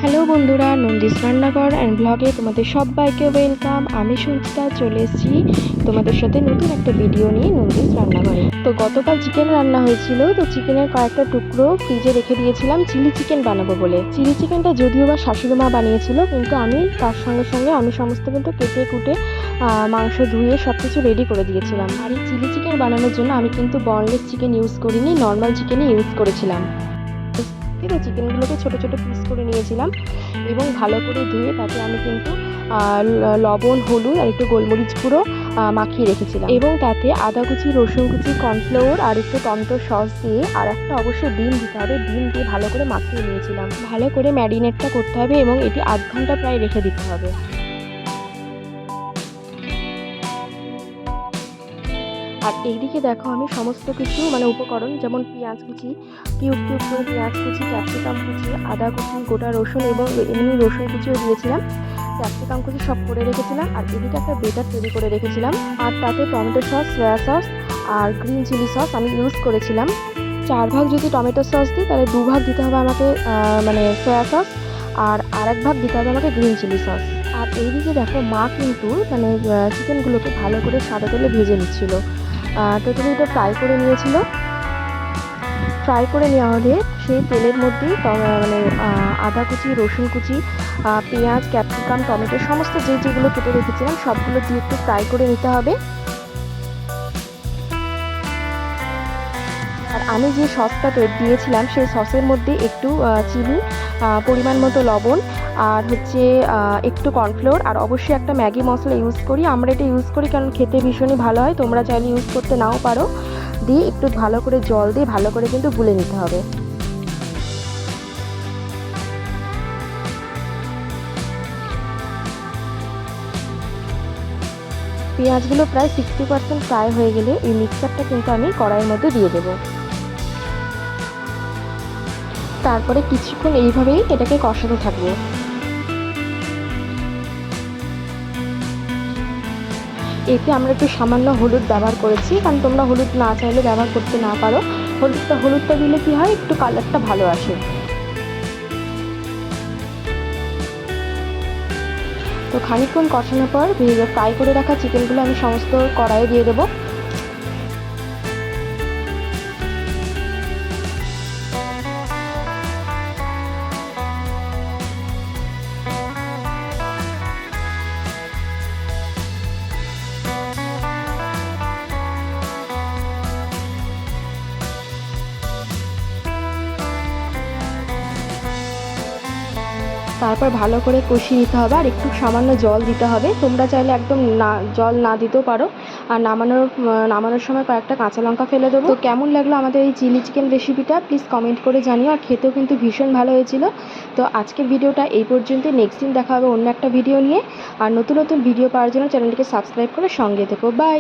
Hello বন্ধুরা, নন্দিস রান্নাঘর and ব্লগে তোমাদের সবাইকে ওয়েলকাম। আমি সঞ্চিতা চলে এসেছি তোমাদের সাথে নতুন একটা ভিডিও নিয়ে নন্দিস রান্নাঘরে। তো গতকাল চিকেন রান্না হয়েছিল, তো চিকেনের কয়েকটা টুকরো ফ্রিজে রেখে দিয়েছিলাম চিলি চিকেন বানাবো বলে। চিলি চিকেনটা যদিও বা শাশুড়ি মা বানিয়েছিল, কিন্তু আমি তার সঙ্গে সঙ্গে আমি সমস্ত কিন্তু কেটে কুটে মাংস ধুয়ে সব কিছু রেডি করে দিয়েছিলাম। আর এই চিলি চিকেন বানানোর জন্য আমি কিন্তু বনলেস চিকেন ইউজ করিনি, নর্মাল চিকেনই ইউজ করেছিলাম। তো চিকেনগুলোকে ছোটো ছোটো পিস করে নিয়েছিলাম এবং ভালো করে ধুয়ে তাতে আমি কিন্তু লবণ, হলুদ আর একটু গোলমরিচ গুঁড়ো মাখিয়ে রেখেছিলাম এবং তাতে আদা কুচি, রসুন কুচি, কর্নফ্লাওয়ার আর একটু টমেটো সস দিয়ে আর একটা অবশ্যই ডিম দিতে হবে, ডিম দিয়ে ভালো করে মাখিয়ে নিয়েছিলাম। ভালো করে ম্যারিনেটটা করতে হবে এবং এটি আধ ঘন্টা প্রায় রেখে দিতে হবে। আর এইদিকে দেখো আমি সমস্ত কিছু উপকরণ, যেমন পেঁয়াজ কুচি, কিউব কিউব করে পেঁয়াজ কুচি, ক্যাপসিকাম কুচি, আদা কুচি, গোটা রসুন এবং এমনি রসুন কুচিও দিয়েছিলাম, ক্যাপসিকাম কুচি সব করে রেখেছিলাম। আর এদিকে একটা বেটার তৈরি করে রেখেছিলাম, আর তাতে টমেটো সস, সয়া সস আর গ্রিন চিলি সস আমি ইউজ করেছিলাম। 4 ভাগ যদি টমেটো সস দিই তাহলে 2 ভাগ দিতে হবে আমাকে সয়া সস, আর আরেক ভাগ দিতে হবে আমাকে গ্রিন চিলি সস। আর এইদিকে দেখো মা কিন্তু চিকেনগুলোকে ভালো করে সাদা তেলে ভেজে নিচ্ছিল। তো তুমি এটা ফ্রাই করে নিয়েছিল। ফ্রাই করে নেওয়া হলে সেই তেলের মধ্যেই আদা কুচি, রসুন কুচি, পেঁয়াজ, ক্যাপসিকাম, টমেটো সমস্ত যেগুলো কেটে রেখেছিলাম সবগুলো দিয়ে একটু ফ্রাই করে নিতে হবে। আর আমি যে সসটা দিয়েছিলাম সেই সসের মধ্যে একটু চিনি, পরিমাণ মতো লবণ, আর একটু কর্নফ্লাওয়ার আর অবশ্যই একটা ম্যাগি মশলা ইউজ করি। আমরা এটা ইউজ করি কারণ খেতে ভীষণই ভালো হয়, তোমরা চাইলে ইউজ করতে নাও পারো। দিয়ে একটু ভালো করে জল দিয়ে ভালো করে কিন্তু গুলে নিতে হবে। পেঁয়াজগুলো প্রায় 60% ফ্রাই হয়ে গেলে এই মিক্সচারটা কিন্তু আমি কড়াইয়ের মধ্যে দিয়ে দেবো। তারপরে কিছুক্ষণ এইভাবেই এটাকে কষাতে থাকবো। এতে আমরা একটু সামান্য হলুদ ব্যবহার করেছি, কারণ তোমরা হলুদ না চাইলে ব্যবহার করতে না পারো। হলুদটা দিলে কি হয়, একটু কালারটা ভালো আসে। তো খানিকক্ষণ কষানোর পর ফ্রাই করে রাখা চিকেনগুলো আমি সমস্ত কড়াইয়ে দিয়ে দেবো। তারপর ভালো করে কষিয়ে নিতে হবে আর একটু সামান্য জল দিতে হবে। তোমরা চাইলে একদম জল না দিতেও পারো। আর নামানোর সময় কয়েকটা কাঁচা লঙ্কা ফেলে দেবো। তো কেমন লাগলো আমাদের এই চিলি চিকেন রেসিপিটা প্লিজ কমেন্ট করে জানিও। আর খেতেও কিন্তু ভীষণ ভালো হয়েছিল। তো আজকের ভিডিওটা এই পর্যন্তই, নেক্সট দিন দেখা হবে অন্য একটা ভিডিও নিয়ে। আর নতুন নতুন ভিডিও পাওয়ার জন্য চ্যানেলটিকে সাবস্ক্রাইব করে সঙ্গে থেকো। বাই।